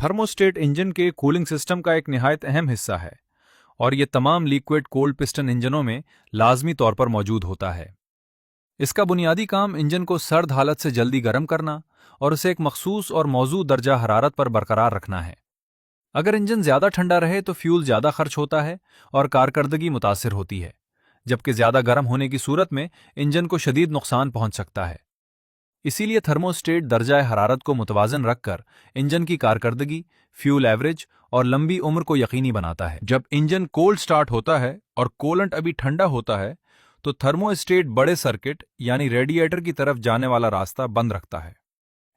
Thermostat engine के cooling system का एक निहायत अहम हिस्सा है और ये तमाम लिक्विड कोल्ड पिस्टन इंजनों में लाजमी तौर पर मौजूद होता है। इसका बुनियादी काम इंजन को सर्द हालत से जल्दी गर्म करना और उसे एक मखसूस और मौजूद दर्जा हरारत पर बरकरार रखना है। अगर इंजन ज्यादा ठंडा रहे तो फ्यूल ज्यादा खर्च होता है और कारकर्दगी मुतासिर होती है, जबकि ज्यादा गर्म होने की सूरत में इंजन को शदीद नुकसान पहुंच सकता है। इसीलिए थर्मोस्टेट दर्जाए हरारत को मुतवाजन रखकर इंजन की कारकर्दगी, फ्यूल एवरेज और लंबी उम्र को यकीनी बनाता है। जब इंजन कोल्ड स्टार्ट होता है और कूलेंट अभी ठंडा होता है तो थर्मोस्टेट बड़े सर्किट यानी रेडिएटर की तरफ जाने वाला रास्ता बंद रखता है।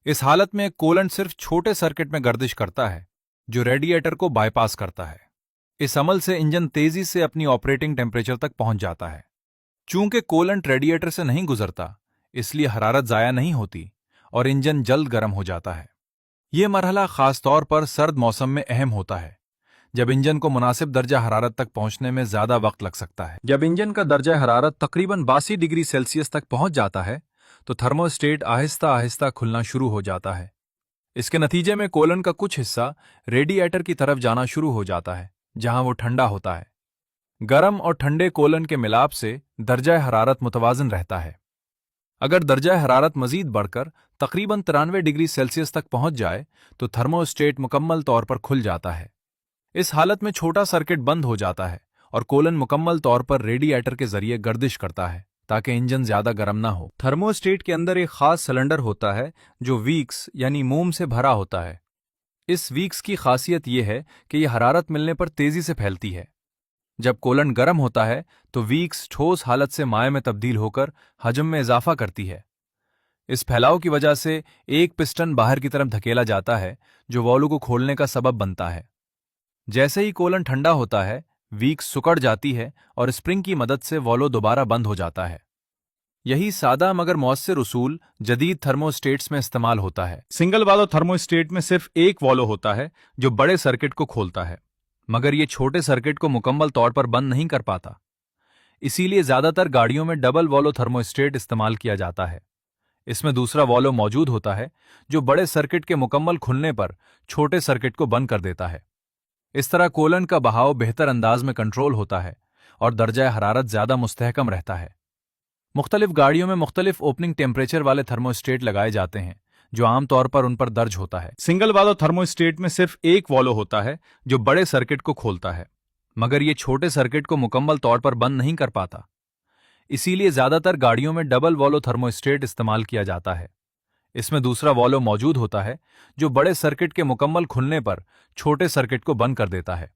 इस हालत में कूलेंट सिर्फ छोटे सर्किट में गर्दिश करता है जो रेडिएटर को बाईपास करता है। इस अमल से इंजन तेजी से अपनी ऑपरेटिंग टेम्परेचर तक पहुंच जाता है। चूंकि कूलेंट रेडिएटर से नहीं गुजरता, इसलिए हरारत जाया नहीं होती और इंजन जल्द गर्म हो जाता है। यह मरहला खास तौर पर सर्द मौसम में अहम होता है, जब इंजन को मुनासिब दर्जा हरारत तक पहुंचने में ज्यादा वक्त लग सकता है। जब इंजन का दर्जा हरारत तकरीबन 82 डिग्री सेल्सियस तक पहुंच जाता है तो थर्मोस्टेट आहिस्ता आहिस्ता खुलना शुरू हो जाता है। इसके नतीजे में कूलेंट का कुछ हिस्सा रेडिएटर की तरफ जाना शुरू हो जाता है, जहां वो ठंडा होता है। गर्म और ठंडे कूलेंट के मिलाप से दर्जा हरारत मुतवाजन रहता है। अगर दर्जा हरारत मजीद बढ़कर तकरीबन 93 डिग्री सेल्सियस तक पहुंच जाए तो थर्मोस्टेट मुकम्मल तौर पर खुल जाता है। इस हालत में छोटा सर्किट बंद हो जाता है और कूलेंट मुकम्मल तौर पर रेडिएटर के जरिए गर्दिश करता है ताकि इंजन ज्यादा गर्म ना हो। थर्मोस्टेट के अंदर एक खास सिलेंडर होता है जो वीक्स यानी मोम से भरा होता है। इस वीक्स की खासियत यह है कि यह हरारत मिलने पर तेजी से फैलती है। जब कूलेंट गर्म होता है तो वीक्स ठोस हालत से माए में तब्दील होकर हजम में इजाफा करती है। इस फैलाव की वजह से एक पिस्टन बाहर की तरफ धकेला जाता है जो वॉल्व को खोलने का सबब बनता है। जैसे ही कूलेंट ठंडा होता है, वीक्स सुकड़ जाती है और स्प्रिंग की मदद से वॉल्व दोबारा बंद हो जाता है। यही सादा मगर मौसर उसूल जदीद थर्मोस्टेट्स में इस्तेमाल होता है। सिंगल वाल्व थर्मोस्टेट में सिर्फ एक वॉल्व होता है जो बड़े सर्किट को खोलता है, मगर ये छोटे सर्किट को मुकम्मल तौर पर बंद नहीं कर पाता। इसीलिए ज्यादातर गाड़ियों में डबल वॉल्व थर्मोस्टेट इस्तेमाल किया जाता है। इसमें दूसरा वॉल्व मौजूद होता है जो बड़े सर्किट के मुकम्मल खुलने पर छोटे सर्किट को बंद कर देता है। इस तरह कूलेंट का बहाव बेहतर अंदाज में कंट्रोल होता है और दर्जा हरारत ज्यादा मुस्तहकम रहता है। मुख्तलिफ गाड़ियों में मुख्तलिफ ओपनिंग टेम्परेचर वाले थर्मोस्टेट लगाए जाते हैं जो आमतौर पर उन पर दर्ज होता है। सिंगल वाल्व थर्मोस्टेट में सिर्फ एक वॉल्व होता है जो बड़े सर्किट को खोलता है, मगर ये छोटे सर्किट को मुकम्मल तौर पर बंद नहीं कर पाता। इसीलिए ज्यादातर गाड़ियों में डबल वॉल्व थर्मोस्टेट इस्तेमाल किया जाता है। इसमें दूसरा वॉल्व मौजूद होता है जो बड़े सर्किट के मुकम्मल खुलने पर छोटे सर्किट को बंद कर देता है।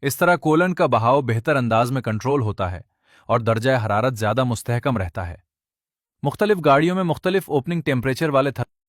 इस तरह कूलेंट का बहाव बेहतर अंदाज में कंट्रोल होता है और दर्जा हरारत ज्यादा मुस्तहकम रहता है। मुख्तलिफ गाड़ियों में मुख्तलिफ ओपनिंग टेम्परेचर वाले